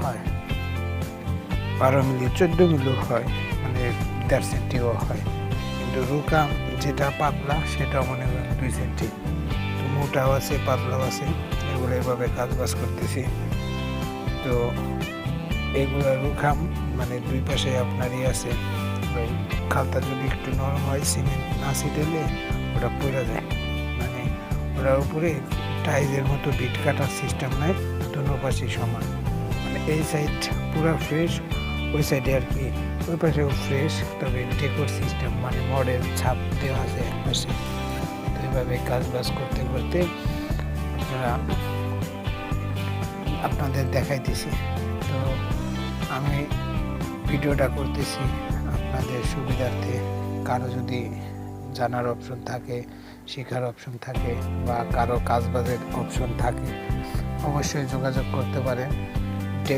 হয়, 12 মিলি 14 মিলিও হয়, মানে 1.5 সেন্টিও হয়। কিন্তু রুকাম যেটা পাতলা সেটা মনে করেন 2 সেন্টি। তো মোটাও আছে পাতলাও আছে, এগুলো এভাবে কাজবাজ করতেছি। তো এগুলা রুকাম মানে 2 পাশে আপনারই আছে, ওই খালটা যদি একটু নরম হয় সিমেন্ট না ছিটালে ওটা পড়ে যায়, মানে ওটার উপরে টাইলসের মতো বিট কাটার সিস্টেম নাই, দুনো পাশেই সমান। মানে এই সাইড পুরো ফ্রেশ, ওই সাইডে আর কি ওই পাশেও ফ্রেশ, তবে ডেকোর সিস্টেম মানে মডেল ছাপ দেওয়া আছে এক পাশে। তো এইভাবে কাজ বাজ করতে করতে আপনাদের দেখাইতেছি। তো আমি ভিডিওটা করতেছি আপনাদের সুবিধার্থে। কারো যদি জানার অপশন থাকে, শেখার অপশন থাকে, বা কারো কাজবাজের অপশন থাকে, অবশ্যই যোগাযোগ করতে পারেন।